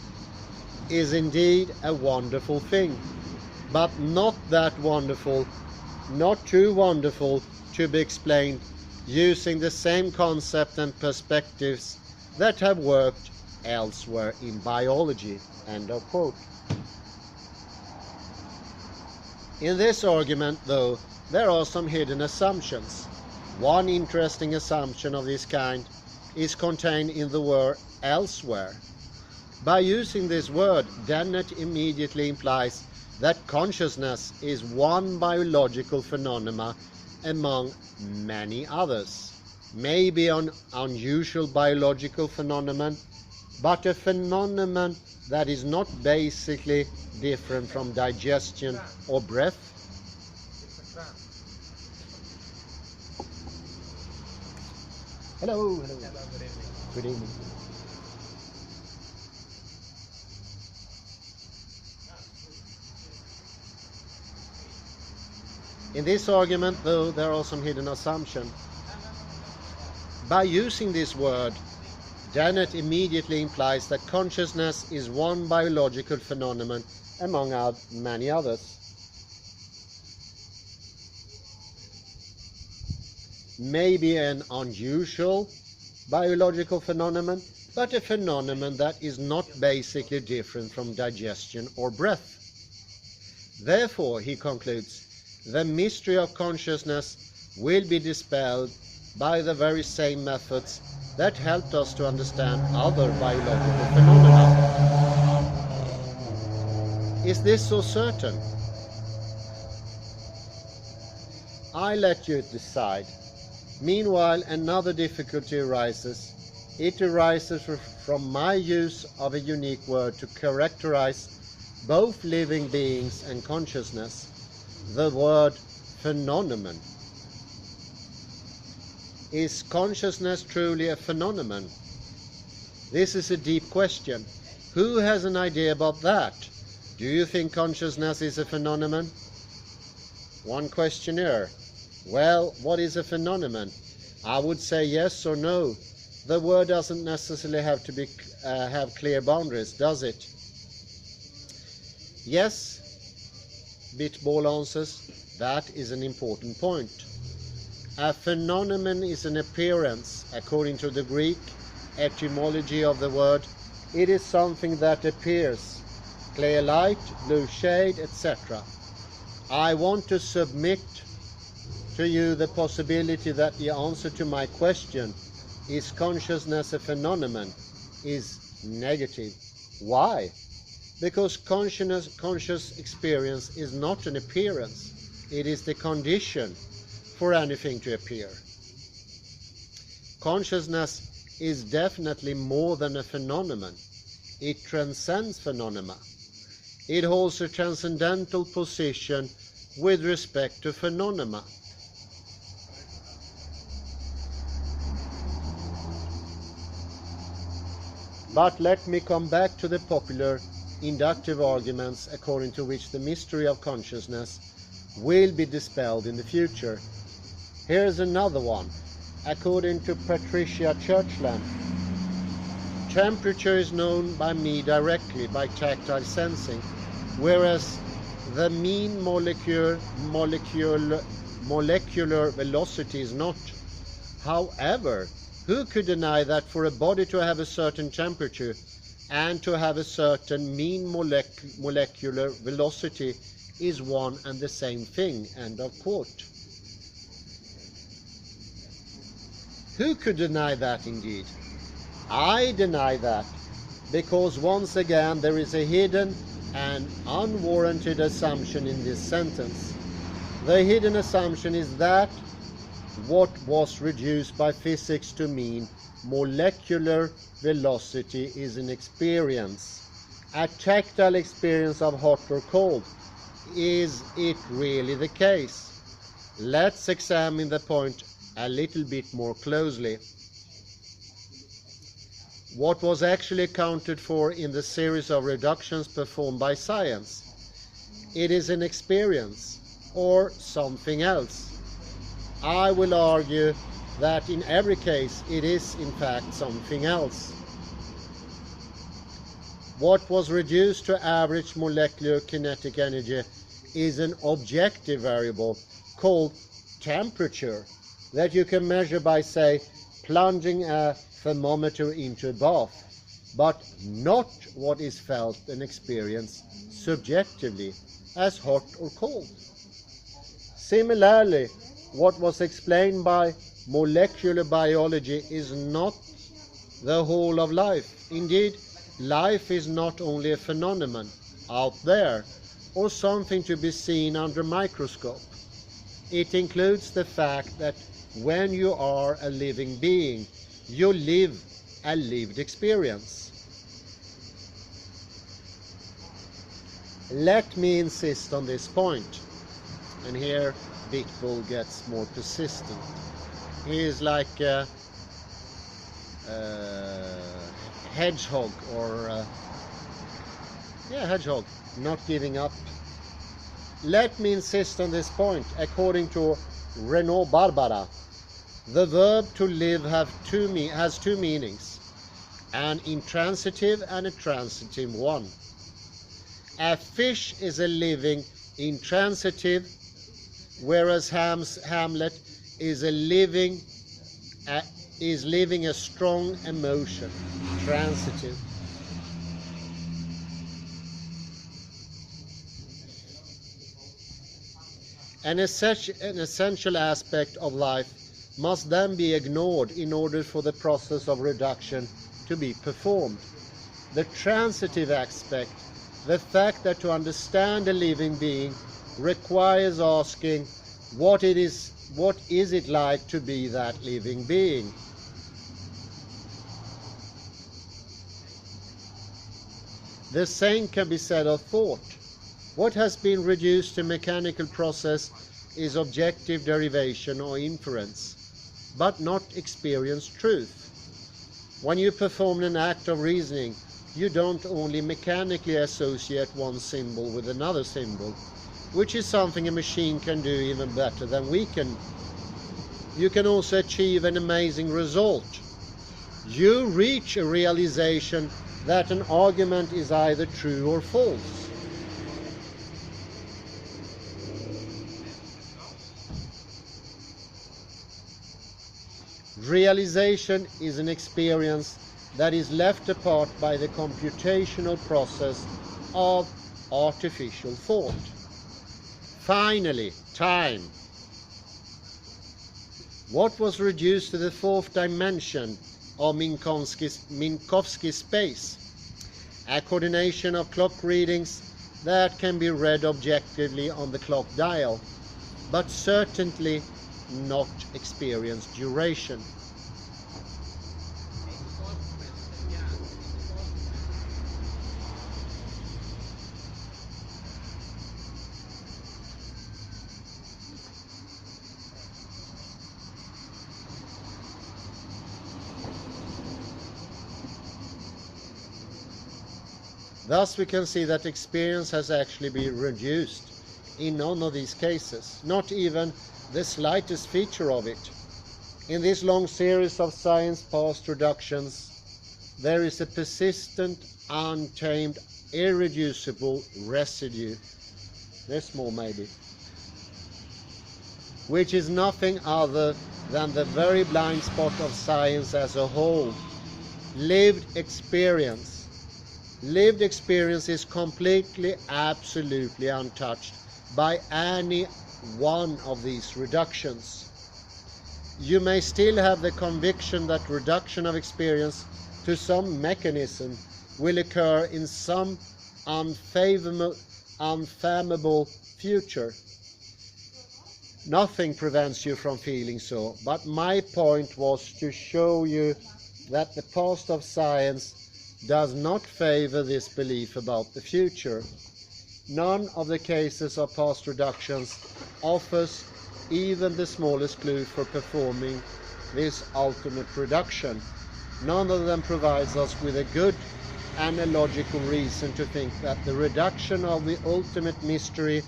is indeed a wonderful thing, but not that wonderful, not too wonderful to be explained using the same concept and perspectives that have worked elsewhere in biology. End of quote. In this argument, though, there are some hidden assumptions. One interesting assumption of this kind is contained in the word elsewhere. By using this word, Dennett immediately implies that consciousness is one biological phenomena among many others. Maybe an unusual biological phenomenon, but a phenomenon that is not basically different from digestion or breath. Hello. Good evening. In this argument, though, there are some hidden assumptions. By using this word, Dennett immediately implies that consciousness is one biological phenomenon among many others. Maybe an unusual biological phenomenon, but a phenomenon that is not basically different from digestion or breath. Therefore, he concludes, the mystery of consciousness will be dispelled by the very same methods that helped us to understand other biological phenomena. Is this so certain? I let you decide. Meanwhile, another difficulty arises. It arises from my use of a unique word to characterize both living beings and consciousness, the word phenomenon. Is consciousness truly a phenomenon? This is a deep question. Who has an idea about that? Do you think consciousness is a phenomenon? One questionnaire. Well, what is a phenomenon? I would say yes or no. The word doesn't necessarily have to have clear boundaries, does it? Yes, Bitbol answers, that is an important point. A phenomenon is an appearance. According to the Greek etymology of the word, it is something that appears. Clear light, blue shade, etc. I want to submit to you the possibility that the answer to my question, is consciousness a phenomenon, is negative. Why? Because conscious experience is not an appearance. It is the condition for anything to appear. Consciousness is definitely more than a phenomenon. It transcends phenomena. It holds a transcendental position with respect to phenomena. But let me come back to the popular inductive arguments according to which the mystery of consciousness will be dispelled in the future. Here's another one. According to Patricia Churchland, temperature is known by me directly by tactile sensing, whereas the mean molecular velocity is not. However, who could deny that for a body to have a certain temperature and to have a certain mean molecular velocity is one and the same thing? End of quote. Who could deny that indeed? I deny that, because once again there is a hidden and unwarranted assumption in this sentence. The hidden assumption is that what was reduced by physics to mean molecular velocity is an experience, a tactile experience of hot or cold. Is it really the case? Let's examine the point a little bit more closely. What was actually accounted for in the series of reductions performed by science? It is an experience or something else. I will argue that in every case it is in fact something else. What was reduced to average molecular kinetic energy is an objective variable called temperature that you can measure by, say, plunging a thermometer into a bath, but not what is felt and experienced subjectively as hot or cold. Similarly, what was explained by molecular biology is not the whole of life. Indeed, life is not only a phenomenon out there or something to be seen under a microscope. It includes the fact that when you are a living being, you live a lived experience. Let me insist on this point. And here Bitbol gets more persistent. He is like a hedgehog, or hedgehog, not giving up. Let me insist on this point. According to Renaud Barbara, the verb to live has two meanings, an intransitive and a transitive one. A fish is a living intransitive, whereas Hamlet is living a strong emotion. transitive. An essential aspect of life must then be ignored in order for the process of reduction to be performed. The transitive aspect, the fact that to understand a living being requires asking what is it like to be that living being? The same can be said of thought. What has been reduced to mechanical process is objective derivation or inference, but not experienced truth. When you perform an act of reasoning, you don't only mechanically associate one symbol with another symbol, which is something a machine can do even better than we can. You can also achieve an amazing result. You reach a realization that an argument is either true or false. Realization is an experience that is left apart by the computational process of artificial thought. Finally, time. What was reduced to the fourth dimension of Minkowski's space? A coordination of clock readings that can be read objectively on the clock dial, but certainly not experience duration. Thus we can see that experience has actually been reduced in none of these cases, not even the slightest feature of it. In this long series of science past reductions, there is a persistent, untamed, irreducible residue, this small maybe, which is nothing other than the very blind spot of science as a whole, lived experience. Lived experience is completely, absolutely untouched by any one of these reductions. You may still have the conviction that reduction of experience to some mechanism will occur in some unfathomable future. Nothing prevents you from feeling so, but my point was to show you that the past of science does not favor this belief about the future. None of the cases of past reductions offers even the smallest clue for performing this ultimate reduction. None of them provides us with a good analogical reason to think that the reduction of the ultimate mystery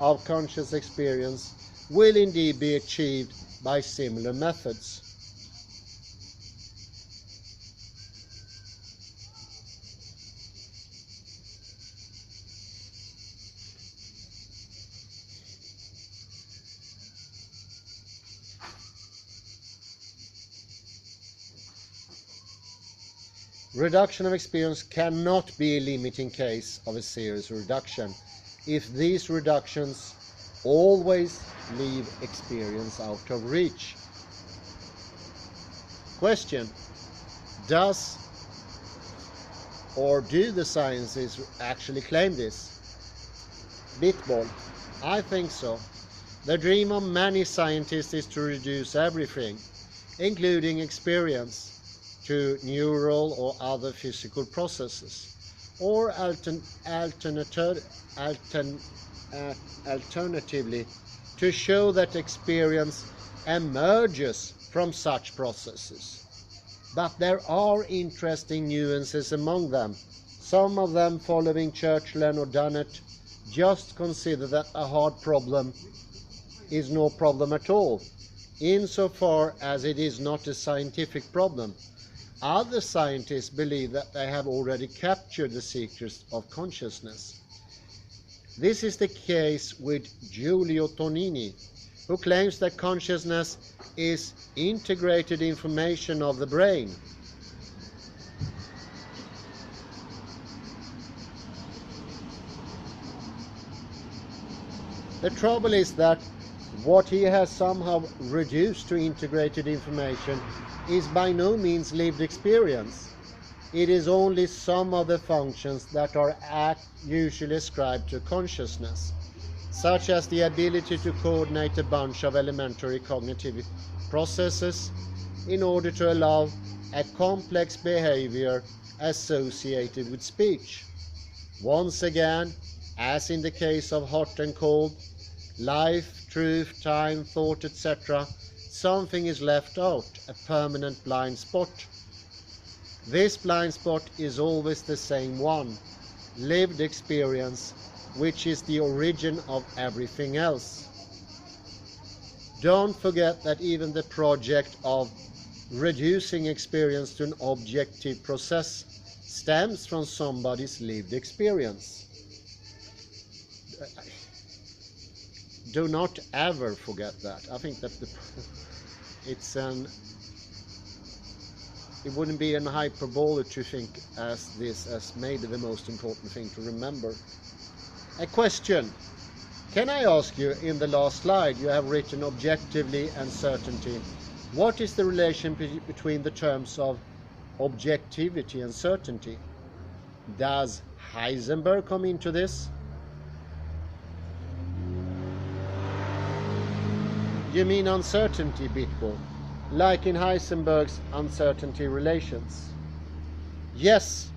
of conscious experience will indeed be achieved by similar methods. Reduction of experience cannot be a limiting case of a serious reduction if these reductions always leave experience out of reach. Question: does or do the sciences actually claim this? Bitbol: I think so. The dream of many scientists is to reduce everything, including experience, to neural or other physical processes, or alternatively to show that experience emerges from such processes. But there are interesting nuances among them. Some of them, following Churchland or Dunnett, just consider that a hard problem is no problem at all, insofar as it is not a scientific problem. Other scientists believe that they have already captured the secrets of consciousness. This is the case with Giulio Tonini, who claims that consciousness is integrated information of the brain. The trouble is that what he has somehow reduced to integrated information is by no means lived experience. It is only some of the functions that are usually ascribed to consciousness, such as the ability to coordinate a bunch of elementary cognitive processes in order to allow a complex behavior associated with speech. Once again, as in the case of hot and cold, life, truth, time, thought, etc., something is left out, a permanent blind spot. This blind spot is always the same one, lived experience, which is the origin of everything else. Don't forget that even the project of reducing experience to an objective process stems from somebody's lived experience. Do not ever forget that. I think that it wouldn't be an hyperbole to think as this as maybe the most important thing to remember. A question. Can I ask you, in the last slide you have written objectively and certainty. What is the relation between the terms of objectivity and certainty? Does Heisenberg come into this? You mean uncertainty, Bitbol, like in Heisenberg's uncertainty relations? Yes,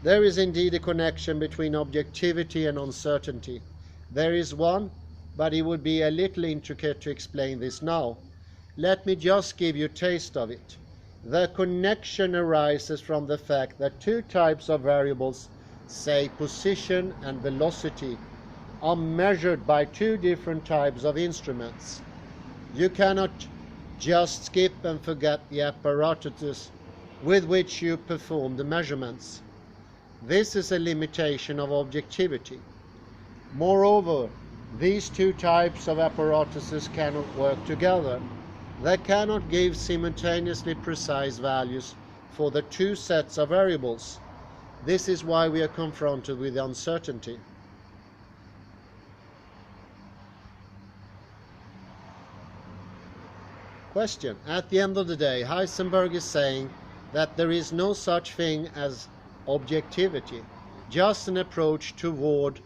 there is indeed a connection between objectivity and uncertainty. There is one, but it would be a little intricate to explain this now. Let me just give you a taste of it. The connection arises from the fact that two types of variables, say position and velocity, are measured by two different types of instruments. You cannot just skip and forget the apparatus with which you perform the measurements. This is a limitation of objectivity. Moreover, these two types of apparatuses cannot work together. They cannot give simultaneously precise values for the two sets of variables. This is why we are confronted with uncertainty. Question. At the end of the day, Heisenberg is saying that there is no such thing as objectivity, just an approach towards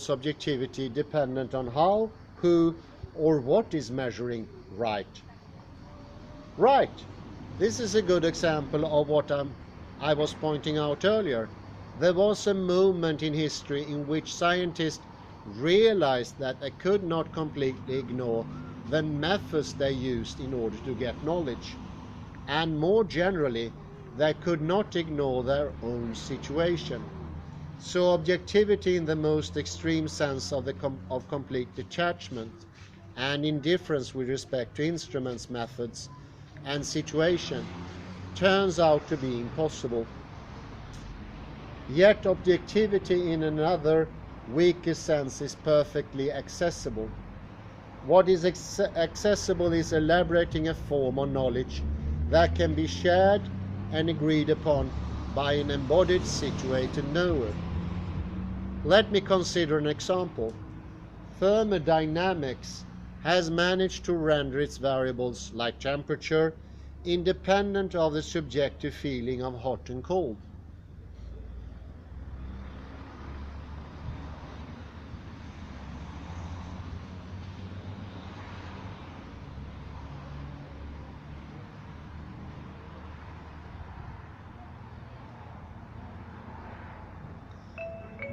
objectivity dependent on how, who, or what is measuring right. Right. This is a good example of what I was pointing out earlier. There was a moment in history in which scientists realized that they could not completely ignore the methods they used in order to get knowledge. And more generally, they could not ignore their own situation. So objectivity in the most extreme sense of complete detachment and indifference with respect to instruments, methods, and situation turns out to be impossible. Yet objectivity in another, weaker sense is perfectly accessible. What is accessible is elaborating a form of knowledge that can be shared and agreed upon by an embodied situated knower. Let me consider an example. Thermodynamics has managed to render its variables, like temperature, independent of the subjective feeling of hot and cold.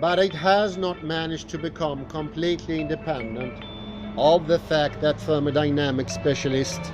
But it has not managed to become completely independent of the fact that thermodynamic specialists